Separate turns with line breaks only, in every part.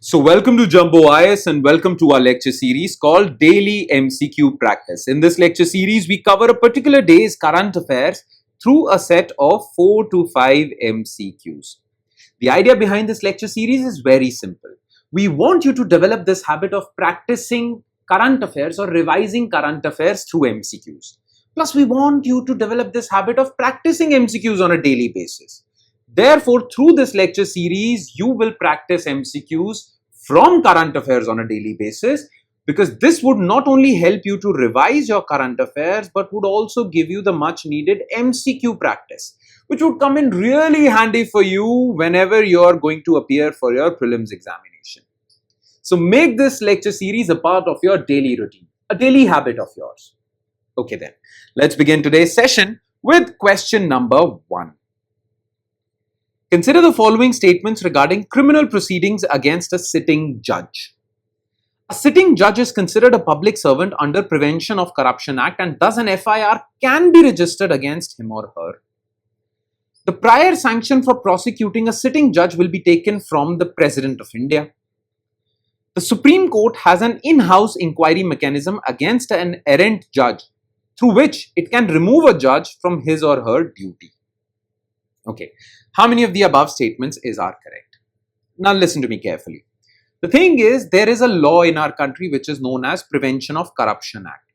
So welcome to Jumbo IS and welcome to our lecture series called Daily MCQ Practice. In this lecture series, we cover a particular day's current affairs through a set of 4 to 5 MCQs. The idea behind this lecture series is very simple. We want you to develop this habit of practicing current affairs or revising current affairs through MCQs. Plus, we want you to develop this habit of practicing MCQs on a daily basis. Therefore, through this lecture series, you will practice MCQs from current affairs on a daily basis, because this would not only help you to revise your current affairs, but would also give you the much needed MCQ practice, which would come in really handy for you whenever you are going to appear for your prelims examination. So make this lecture series a part of your daily routine, a daily habit of yours. Okay then, let's begin today's session with question number 1. Consider the following statements regarding criminal proceedings against a sitting judge. A sitting judge is considered a public servant under Prevention of Corruption Act, and thus an FIR can be registered against him or her. The prior sanction for prosecuting a sitting judge will be taken from the President of India. The Supreme Court has an in-house inquiry mechanism against an errant judge, through which it can remove a judge from his or her duty. Okay, how many of the above statements are correct? Now listen to me carefully. The thing is, there is a law in our country which is known as Prevention of Corruption Act.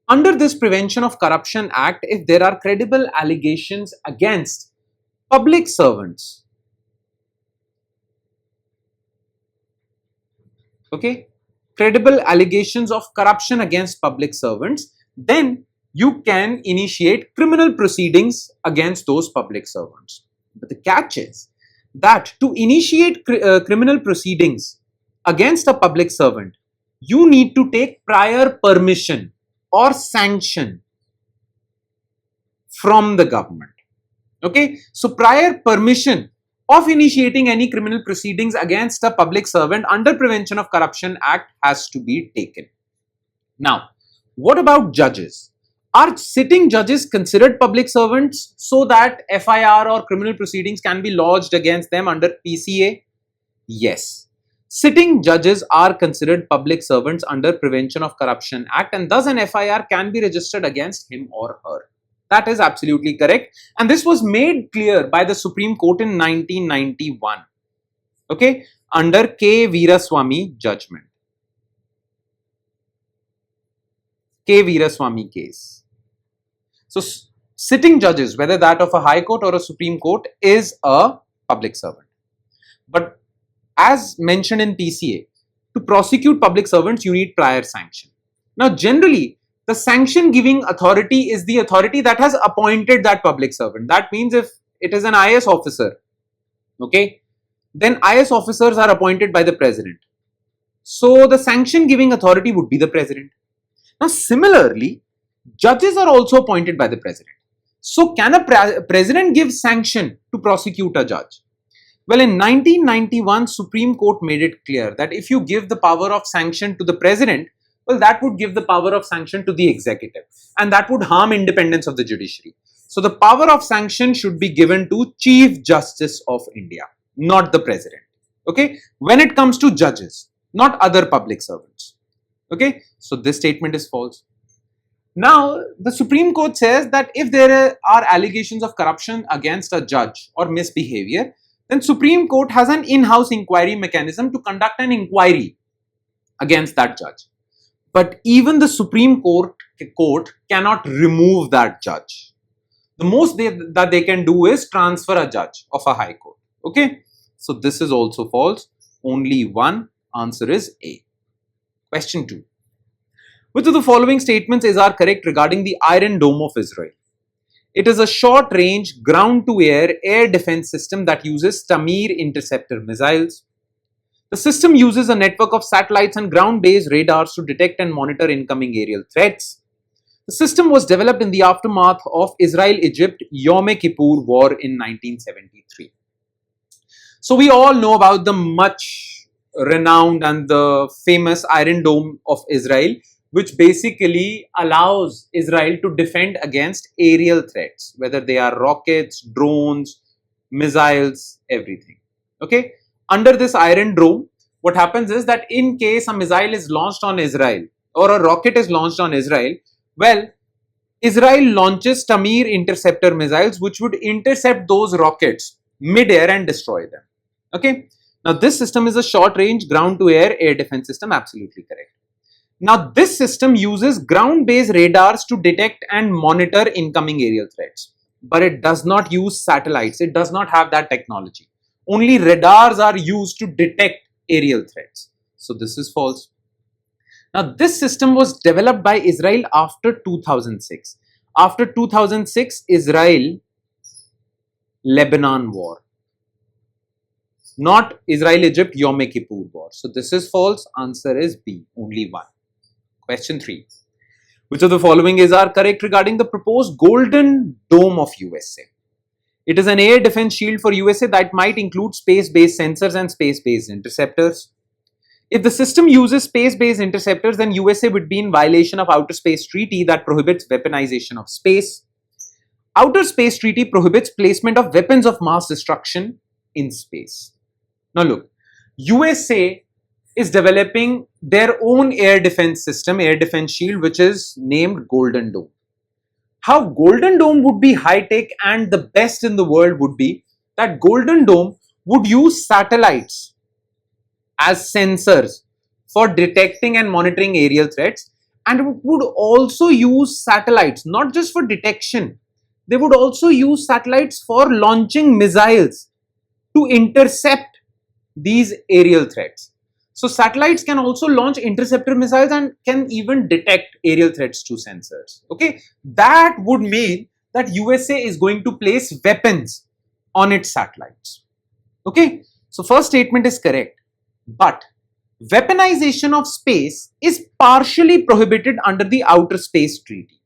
Under this Prevention of Corruption Act, if there are credible allegations against public servants, credible allegations of corruption against public servants, then you can initiate criminal proceedings against those public servants. But the catch is that to initiate criminal proceedings against a public servant, you need to take prior permission or sanction from the government. Okay, so prior permission of initiating any criminal proceedings against a public servant under Prevention of Corruption Act has to be taken. Now, what about judges? Are sitting judges considered public servants so that FIR or criminal proceedings can be lodged against them under PCA? Yes. Sitting judges are considered public servants under Prevention of Corruption Act, and thus an FIR can be registered against him or her. That is absolutely correct. And this was made clear by the Supreme Court in 1991. Okay, under K. Veeraswamy judgment. K. Veeraswamy case. So, sitting judges, whether that of a High Court or a Supreme Court, is a public servant. But as mentioned in PCA, to prosecute public servants, you need prior sanction. Now, generally, the sanction giving authority is the authority that has appointed that public servant. That means if it is an IS officer, okay, then IS officers are appointed by the president. So, the sanction giving authority would be the president. Now, similarly, judges are also appointed by the president. So, can a president give sanction to prosecute a judge? Well, in 1991, Supreme Court made it clear that if you give the power of sanction to the president, well, that would give the power of sanction to the executive, and that would harm independence of the judiciary. So, the power of sanction should be given to Chief Justice of India, not the president. Okay, when it comes to judges, not other public servants. Okay, so this statement is false. Now, the Supreme Court says that if there are allegations of corruption against a judge or misbehavior, then Supreme Court has an in-house inquiry mechanism to conduct an inquiry against that judge. But even the Supreme Court cannot remove that judge. The most that they can do is transfer a judge of a High Court. Okay, so this is also false. Only one answer is A. Question 2. Which of the following statements are correct regarding the Iron Dome of Israel? It is a short-range ground-to-air air defense system that uses Tamir interceptor missiles. The system uses a network of satellites and ground-based radars to detect and monitor incoming aerial threats. The system was developed in the aftermath of Israel-Egypt Yom Kippur War in 1973. So we all know about the much renowned and the famous Iron Dome of Israel, which basically allows Israel to defend against aerial threats, whether they are rockets, drones, missiles, everything. Okay. under this Iron Dome, what happens is that in case a missile is launched on Israel or a rocket is launched on Israel, well, Israel launches Tamir interceptor missiles which would intercept those rockets mid-air and destroy them. Okay. Now this system is a short-range ground-to-air air defense system. Absolutely correct. Now this system uses ground-based radars to detect and monitor incoming aerial threats, but it does not use satellites. It does not have that technology. Only radars are used to detect aerial threats. So this is false. Now this system was developed by Israel after 2006. After 2006, Israel-Lebanon war. Not Israel-Egypt Yom Kippur war. So this is false. Answer is B. Only one. Question 3. Which of the following are correct regarding the proposed Golden Dome of USA? It is an air defense shield for USA that might include space-based sensors and space-based interceptors. If the system uses space-based interceptors, then USA would be in violation of Outer Space Treaty that prohibits weaponization of space. Outer Space Treaty prohibits placement of weapons of mass destruction in space. Now look, USA is developing their own air defense system, air defense shield, which is named Golden Dome. How Golden Dome would be high-tech and the best in the world would be that Golden Dome would use satellites as sensors for detecting and monitoring aerial threats, and would also use satellites not just for detection, they would also use satellites for launching missiles to intercept these aerial threats. So satellites can also launch interceptor missiles and can even detect aerial threats through sensors. Okay, that would mean that USA is going to place weapons on its satellites. Okay, so first statement is correct. But weaponization of space is partially prohibited under the Outer Space Treaty.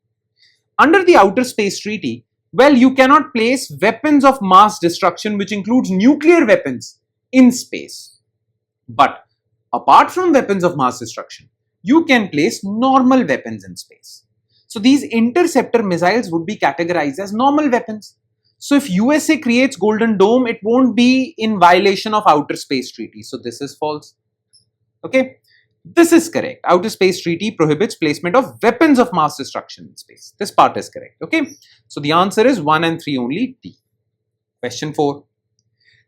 Under the Outer Space Treaty, well, you cannot place weapons of mass destruction, which includes nuclear weapons, in space. But apart from weapons of mass destruction, you can place normal weapons in space. So these interceptor missiles would be categorized as normal weapons. So if USA creates Golden Dome, it won't be in violation of Outer Space Treaty. So this is false. Okay, this is correct. Outer Space Treaty prohibits placement of weapons of mass destruction in space. This part is correct. Okay, so the answer is 1 and 3 only, D. Question 4.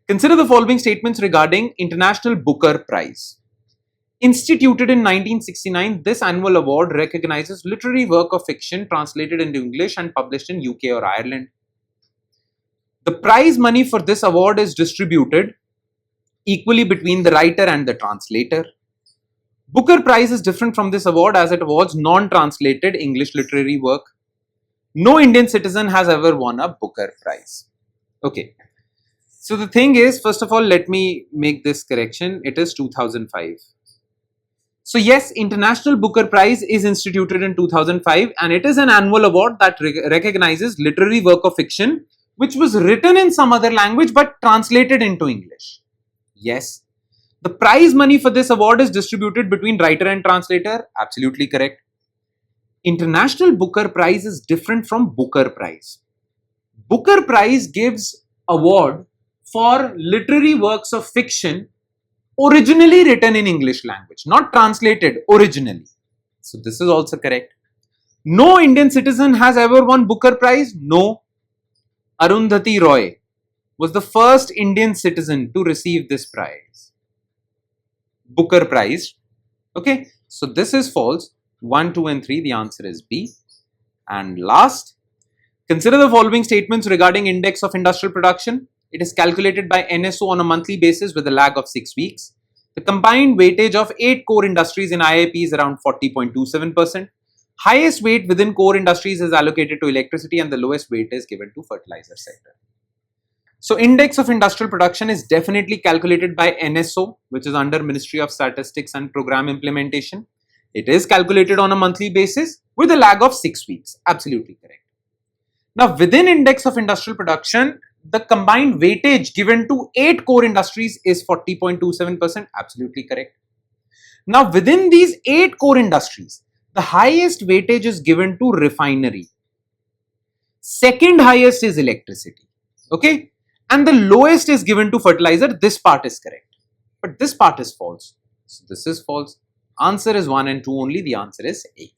Consider the following statements regarding International Booker Prize. Instituted in 1969, this annual award recognizes literary work of fiction translated into English and published in UK or Ireland. The prize money for this award is distributed equally between the writer and the translator. Booker Prize is different from this award as it awards non-translated English literary work. No Indian citizen has ever won a Booker Prize. Okay. So the thing is, first of all, let me make this correction. It is 2005. So yes, International Booker Prize is instituted in 2005 and it is an annual award that recognizes literary work of fiction which was written in some other language but translated into English. Yes. The prize money for this award is distributed between writer and translator. Absolutely correct. International Booker Prize is different from Booker Prize. Booker Prize gives award for literary works of fiction originally written in English language, not translated, originally. So this is also correct. No Indian citizen has ever won Booker Prize. No. Arundhati Roy was the first Indian citizen to receive this prize. Booker Prize. Okay, so this is false. 1, 2 and 3, the answer is B. And last, consider the following statements regarding index of industrial production. It is calculated by NSO on a monthly basis with a lag of 6 weeks. The combined weightage of 8 core industries in IIP is around 40.27%. Highest weight within core industries is allocated to electricity and the lowest weight is given to fertilizer sector. So index of industrial production is definitely calculated by NSO, which is under Ministry of Statistics and Program Implementation. It is calculated on a monthly basis with a lag of 6 weeks. Absolutely correct. Now within index of industrial production, the combined weightage given to 8 core industries is 40.27%. Absolutely correct. Now within these 8 core industries, the highest weightage is given to refinery. Second highest is electricity. Okay. And the lowest is given to fertilizer. This part is correct. but this part is false. So this is false. Answer is 1 and 2 only. The answer is A.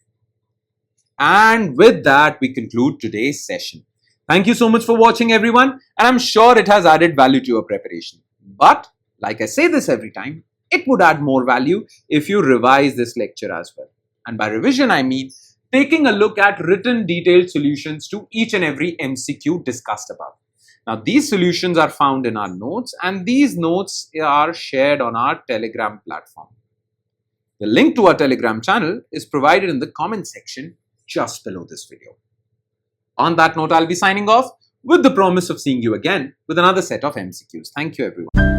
And with that, we conclude today's session. Thank you so much for watching, everyone, and I'm sure it has added value to your preparation. But like I say this every time, it would add more value if you revise this lecture as well. And by revision, I mean taking a look at written detailed solutions to each and every MCQ discussed above. Now, these solutions are found in our notes, and these notes are shared on our Telegram platform. The link to our Telegram channel is provided in the comment section just below this video. On that note, I'll be signing off with the promise of seeing you again with another set of MCQs. Thank you, everyone.